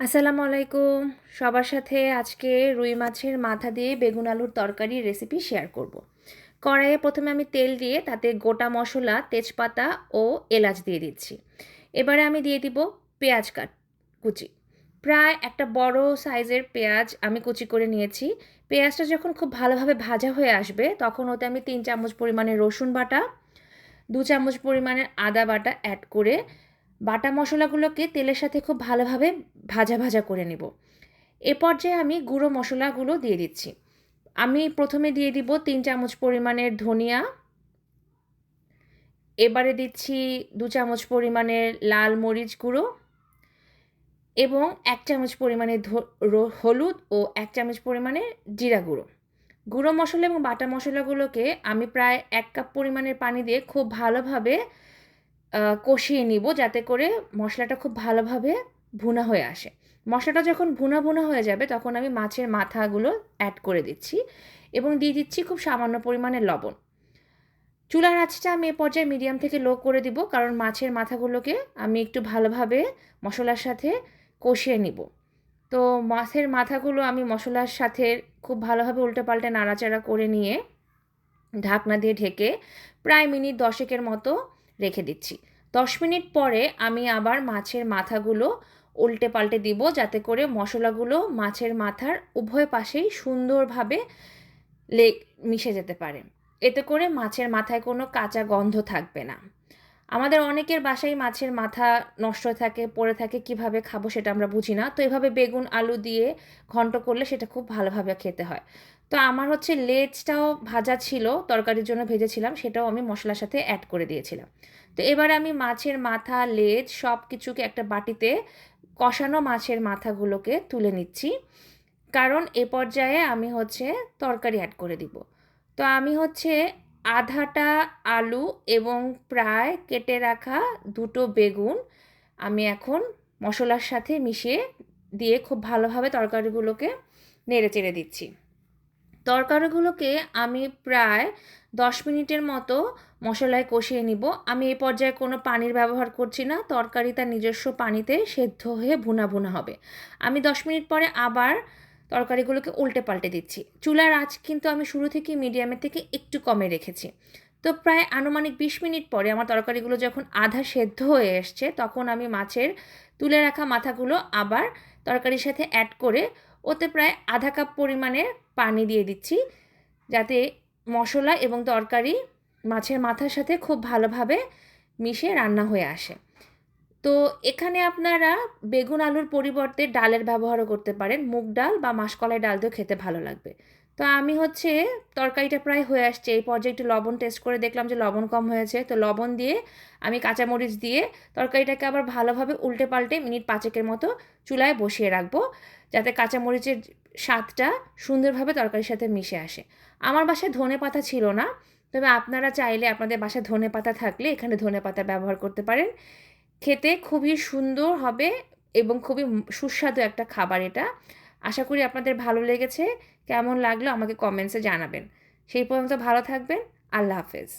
আসসালামু আলাইকুম। সবার সাথে আজকে রুই মাছের মাথা দিয়ে বেগুন আলুর তরকারির রেসিপি শেয়ার করব। কড়াইয়ে প্রথমে আমি তেল দিয়ে তাতে গোটা মশলা, তেজপাতা ও এলাচ দিয়ে দিচ্ছি। এবারে আমি দিয়ে দিব পেঁয়াজ কুচি। প্রায় একটা বড় সাইজের পেঁয়াজ আমি কুচি করে নিয়েছি। পেঁয়াজটা যখন খুব ভালোভাবে ভাজা হয়ে আসবে তখন ওতে আমি 3 চামচ পরিমাণে রসুন বাটা, 2 চামচ পরিমাণের আদা বাটা অ্যাড করে বাটা মশলাগুলোকে তেলের সাথে খুব ভালোভাবে ভাজা ভাজা করে নেব। এ পর্যায়ে আমি গুঁড়ো মশলাগুলো দিয়ে দিচ্ছি। আমি প্রথমে দিয়ে দিব 3 চামচ পরিমাণের ধনিয়া, এবারে দিচ্ছি 2 চামচ পরিমাণের লাল মরিচ গুঁড়ো এবং 1 চামচ পরিমাণে হলুদ ও 1 চামচ পরিমাণে জিরা গুঁড়ো। গুঁড়ো মশলা এবং বাটা মশলাগুলোকে আমি প্রায় 1 কাপ পরিমাণের পানি দিয়ে খুব ভালোভাবে কষিয়ে নিব, যাতে করে মশলাটা খুব ভালোভাবে ভুনা হয়ে আসে। মশলাটা যখন ভুনা ভুনা হয়ে যাবে তখন আমি মাছের মাথাগুলো অ্যাড করে দিচ্ছি এবং দিয়ে দিচ্ছি খুব সামান্য পরিমাণে লবণ। চুলার আঁচটা আমি এ পর্যায়ে মিডিয়াম থেকে লো করে দিব, কারণ মাছের মাথাগুলোকে আমি একটু ভালোভাবে মশলার সাথে কষিয়ে নিব। তো মাছের মাথাগুলো আমি মশলার সাথে খুব ভালোভাবে উল্টে পাল্টে নাড়াচাড়া করে নিয়ে ঢাকনা দিয়ে ঢেকে প্রায় মিনিট 10 মতো রেখে দিচ্ছি। 10 মিনিট পরে আমি আবার মাছের মাথাগুলো উল্টে পাল্টে দিব, যাতে করে মশলাগুলো মাছের মাথার উভয় পাশেই সুন্দরভাবে মিশে যেতে পারে। এতে করে মাছের মাথায় কোনো কাঁচা গন্ধ থাকবে না। আমাদের অনেকের বাসায় মাছের মাথা নষ্ট থাকে, পড়ে থাকে, কিভাবে খাবো সেটা আমরা বুঝি না। তো এভাবে বেগুন আলু দিয়ে ঘন্ট করলে সেটা খুব ভালোভাবে খেতে হয়। তো আমার হচ্ছে লেজটাও ভাজা ছিল, তরকারির জন্য ভেজেছিলাম, সেটাও আমি মশলার সাথে অ্যাড করে দিয়েছিলাম। তো এবার আমি মাছের মাথা, লেজ সব কিছুকে একটা বাটিতে কষানো মাছের মাথাগুলোকে তুলে নিচ্ছি, কারণ এ পর্যায়ে আমি হচ্ছে তরকারি অ্যাড করে দিব। তো আমি হচ্ছে আধাটা আলু এবং প্রায় কেটে রাখা 2টো বেগুন আমি এখন মশলার সাথে মিশিয়ে দিয়ে খুব ভালোভাবে তরকারিগুলোকে নেড়ে চেড়ে দিচ্ছি। তরকারিগুলোকে আমি প্রায় 10 মিনিটের মতো মশলায় কষিয়ে নিব। আমি এই পর্যায়ে কোনো পানির ব্যবহার করছি না, তরকারি তার নিজস্ব পানিতে সেদ্ধ হয়ে ভুনা ভুনা হবে। আমি 10 মিনিট পরে আবার তরকারিগুলোকে উল্টে পাল্টে দিচ্ছি। চুলার আঁচ কিন্তু আমি শুরু থেকেই মিডিয়ামের থেকে একটু কমে রেখেছি। তো প্রায় আনুমানিক 20 মিনিট পরে আমার তরকারিগুলো যখন আধা সেদ্ধ হয়ে এসছে তখন আমি মাছের তুলে রাখা মাথাগুলো আবার তরকারির সাথে অ্যাড করে ওতে প্রায় আধা কাপ পরিমাণের পানি দিয়ে দিচ্ছি, যাতে মশলা এবং তরকারি মাছের মাথার সাথে খুব ভালোভাবে মিশে রান্না হয়ে আসে। তো এখানে আপনারা বেগুন আলুর পরিবর্তে ডালের ব্যবহারও করতে পারেন। মুগ ডাল বা মাসকলাই ডাল দিয়েও খেতে ভালো লাগবে। তো আমি হচ্ছে তরকারিটা প্রায় হয়ে আসছে, এই পর্যায়ে একটু লবণ টেস্ট করে দেখলাম যে লবণ কম হয়েছে, তো লবণ দিয়ে আমি কাঁচামরিচ দিয়ে তরকারিটাকে আবার ভালোভাবে উল্টে পাল্টে মিনিট 5 মতো চুলায় বসিয়ে রাখবো, যাতে কাঁচামরিচের স্বাদটা সুন্দরভাবে তরকারির সাথে মিশে আসে। আমার বাসায় ধনেপাতা ছিল না, তবে আপনারা চাইলে আপনাদের বাসায় ধনেপাতা থাকলে এখানে ধনেপাতা ব্যবহার করতে পারেন। খেতে খুবই সুন্দর হবে এবং খুবই সুস্বাদু একটা খাবার এটা। আশা করি আপনাদের ভালো লেগেছে। কেমন লাগলো আমাকে কমেন্টসে জানাবেন। সেই পর্যন্ত ভালো থাকবেন। আল্লাহ হাফেজ।